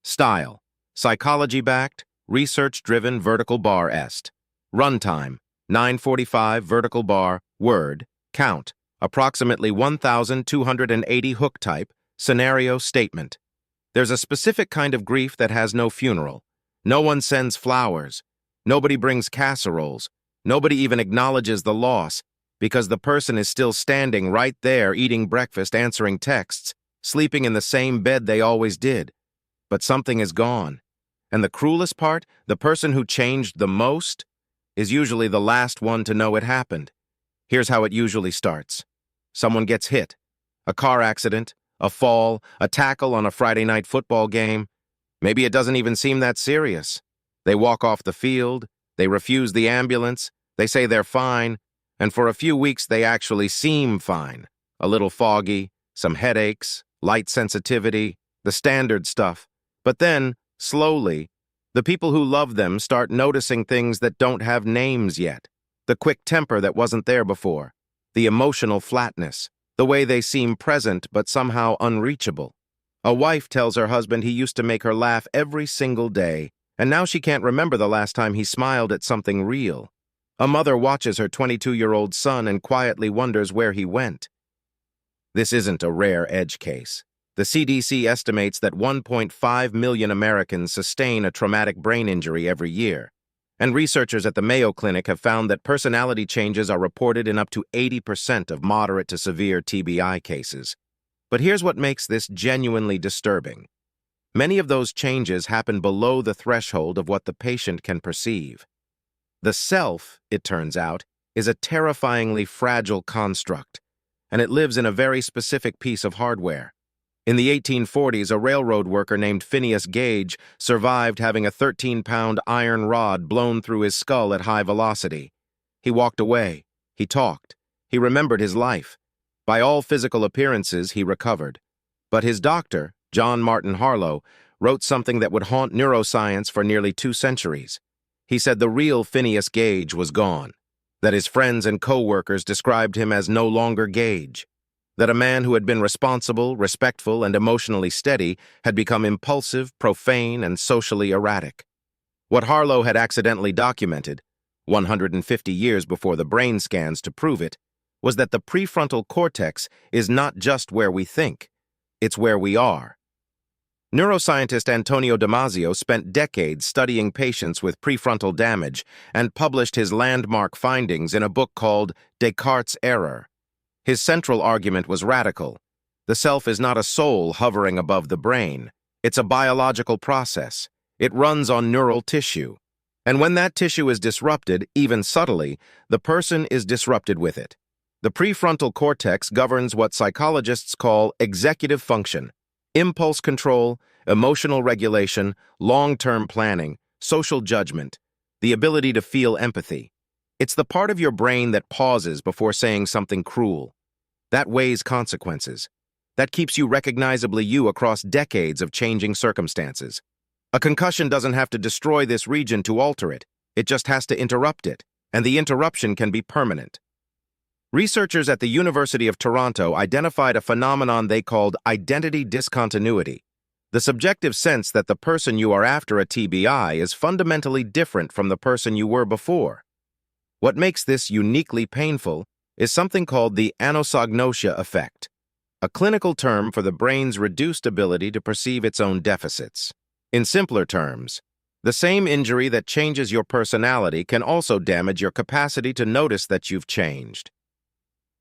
Style: psychology-backed, research-driven vertical bar est. Runtime: 945 vertical bar, word, count, approximately 1,280 hook type, scenario statement. There's a specific kind of grief that has no funeral. No one sends flowers. Nobody brings casseroles. Nobody even acknowledges the loss, because the person is still standing right there eating breakfast, answering texts, sleeping in the same bed they always did. But something is gone. And the cruelest part, the person who changed the most is usually the last one to know it happened. Here's how it usually starts. Someone gets hit. A car accident, a fall, a tackle on a Friday night football game. Maybe it doesn't even seem that serious. They walk off the field, they refuse the ambulance, they say they're fine, and for a few weeks they actually seem fine. A little foggy, some headaches, light sensitivity, the standard stuff. But then, slowly, the people who love them start noticing things that don't have names yet. The quick temper that wasn't there before, the emotional flatness, the way they seem present but somehow unreachable. A wife tells her husband he used to make her laugh every single day, and now she can't remember the last time he smiled at something real. A mother watches her 22-year-old son and quietly wonders where he went. This isn't a rare edge case. The CDC estimates that 1.5 million Americans sustain a traumatic brain injury every year, and researchers at the Mayo Clinic have found that personality changes are reported in up to 80% of moderate to severe TBI cases. But here's what makes this genuinely disturbing. Many of those changes happen below the threshold of what the patient can perceive. The self, it turns out, is a terrifyingly fragile construct, and it lives in a very specific piece of hardware. In the 1840s, a railroad worker named Phineas Gage survived having a 13-pound iron rod blown through his skull at high velocity. He walked away. He talked. He remembered his life. By all physical appearances, he recovered. But his doctor, John Martin Harlow, wrote something that would haunt neuroscience for nearly 2 centuries. He said the real Phineas Gage was gone, that his friends and co-workers described him as no longer Gage, that a man who had been responsible, respectful, and emotionally steady had become impulsive, profane, and socially erratic. What Harlow had accidentally documented, 150 years before the brain scans to prove it, was that the prefrontal cortex is not just where we think, it's where we are. Neuroscientist Antonio Damasio spent decades studying patients with prefrontal damage and published his landmark findings in a book called Descartes' Error. His central argument was radical. The self is not a soul hovering above the brain. It's a biological process. It runs on neural tissue. And when that tissue is disrupted, even subtly, the person is disrupted with it. The prefrontal cortex governs what psychologists call executive function, impulse control, emotional regulation, long-term planning, social judgment, the ability to feel empathy. It's the part of your brain that pauses before saying something cruel. That weighs consequences. That keeps you recognizably you across decades of changing circumstances. A concussion doesn't have to destroy this region to alter it. It just has to interrupt it, and the interruption can be permanent. Researchers at the University of Toronto identified a phenomenon they called identity discontinuity, the subjective sense that the person you are after a TBI is fundamentally different from the person you were before. What makes this uniquely painful is something called the anosognosia effect, a clinical term for the brain's reduced ability to perceive its own deficits. In simpler terms, the same injury that changes your personality can also damage your capacity to notice that you've changed.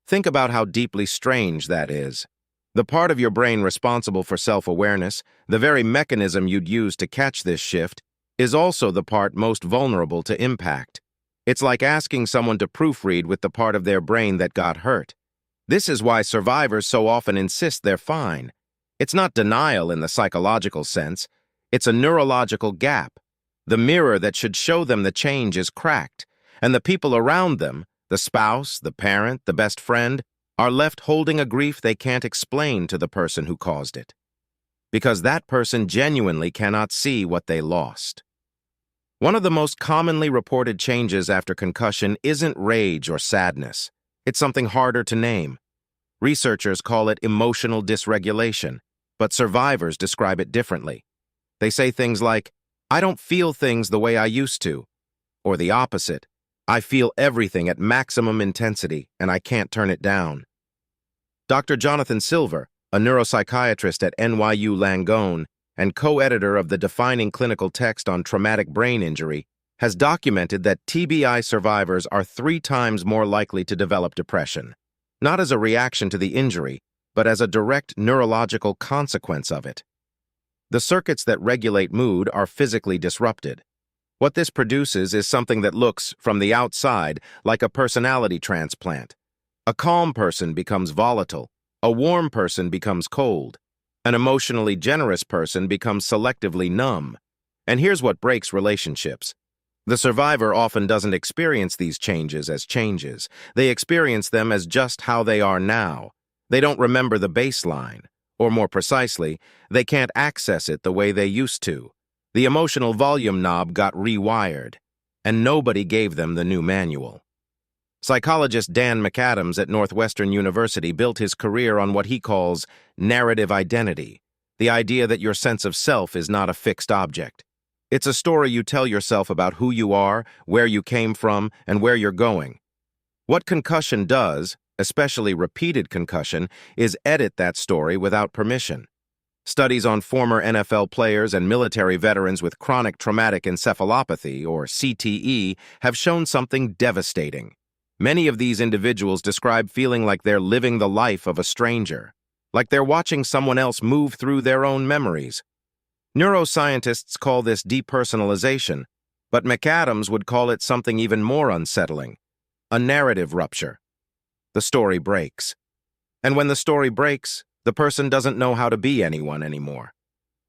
Think about how deeply strange that is. The part of your brain responsible for self-awareness, the very mechanism you'd use to catch this shift, is also the part most vulnerable to impact. It's like asking someone to proofread with the part of their brain that got hurt. This is why survivors so often insist they're fine. It's not denial in the psychological sense. It's a neurological gap. The mirror that should show them the change is cracked, and the people around them, the spouse, the parent, the best friend, are left holding a grief they can't explain to the person who caused it, because that person genuinely cannot see what they lost. One of the most commonly reported changes after concussion isn't rage or sadness. It's something harder to name. Researchers call it emotional dysregulation, but survivors describe it differently. They say things like, "I don't feel things the way I used to," or the opposite, "I feel everything at maximum intensity and I can't turn it down." Dr. Jonathan Silver, a neuropsychiatrist at NYU Langone and co-editor of the defining clinical text on traumatic brain injury, has documented that TBI survivors are 3 times more likely to develop depression, not as a reaction to the injury, but as a direct neurological consequence of it. The circuits that regulate mood are physically disrupted. What this produces is something that looks, from the outside, like a personality transplant. A calm person becomes volatile. A warm person becomes cold. An emotionally generous person becomes selectively numb. And here's what breaks relationships. The survivor often doesn't experience these changes as changes. They experience them as just how they are now. They don't remember the baseline. Or more precisely, they can't access it the way they used to. The emotional volume knob got rewired, and nobody gave them the new manual. Psychologist Dan McAdams at Northwestern University built his career on what he calls narrative identity, the idea that your sense of self is not a fixed object. It's a story you tell yourself about who you are, where you came from, and where you're going. What concussion does, especially repeated concussion, is edit that story without permission. Studies on former NFL players and military veterans with chronic traumatic encephalopathy, or CTE, have shown something devastating. Many of these individuals describe feeling like they're living the life of a stranger, like they're watching someone else move through their own memories. Neuroscientists call this depersonalization, but McAdams would call it something even more unsettling, a narrative rupture. The story breaks. And when the story breaks, the person doesn't know how to be anyone anymore.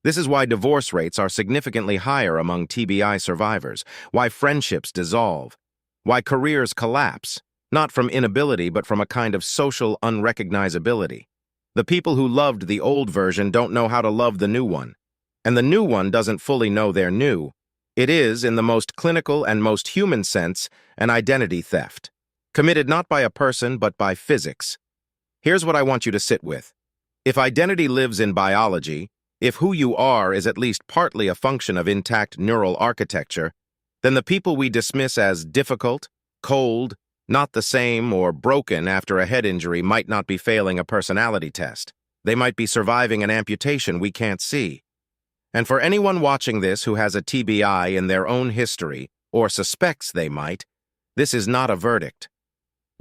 This is why divorce rates are significantly higher among TBI survivors, why friendships dissolve, why careers collapse, not from inability but from a kind of social unrecognizability. The people who loved the old version don't know how to love the new one, and the new one doesn't fully know they're new. It is, in the most clinical and most human sense, an identity theft, committed not by a person but by physics. Here's what I want you to sit with. If identity lives in biology, if who you are is at least partly a function of intact neural architecture, then the people we dismiss as difficult, cold, not the same, or broken after a head injury might not be failing a personality test. They might be surviving an amputation we can't see. And for anyone watching this who has a TBI in their own history, or suspects they might, this is not a verdict.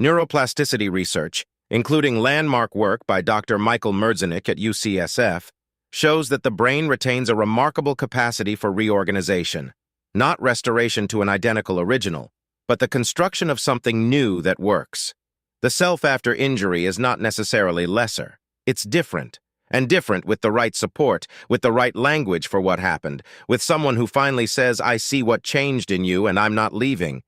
Neuroplasticity research, including landmark work by Dr. Michael Merzenich at UCSF, shows that the brain retains a remarkable capacity for reorganization, not restoration to an identical original, but the construction of something new that works. The self after injury is not necessarily lesser. It's different, and different with the right support, with the right language for what happened, with someone who finally says, "I see what changed in you and I'm not leaving."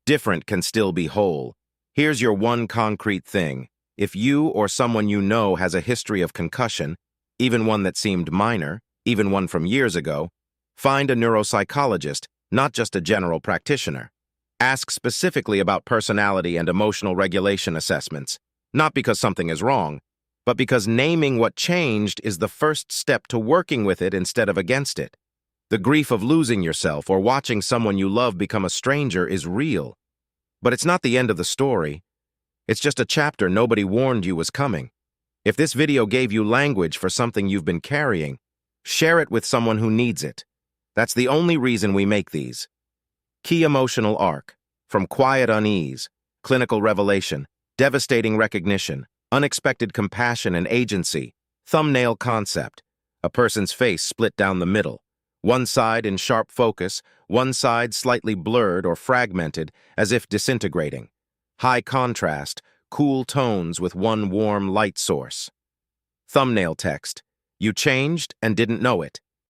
Different can still be whole. Here's your one concrete thing. If you or someone you know has a history of concussion, even one that seemed minor, even one from years ago, find a neuropsychologist, not just a general practitioner. Ask specifically about personality and emotional regulation assessments, not because something is wrong, but because naming what changed is the first step to working with it instead of against it. The grief of losing yourself or watching someone you love become a stranger is real. But it's not the end of the story. It's just a chapter nobody warned you was coming. If this video gave you language for something you've been carrying, share it with someone who needs it. That's the only reason we make these. Key emotional arc, from quiet unease, clinical revelation, devastating recognition, unexpected compassion and agency, thumbnail concept, a person's face split down the middle, one side in sharp focus, one side slightly blurred or fragmented, as if disintegrating. High contrast, cool tones with one warm light source. Thumbnail text, you changed and didn't know it.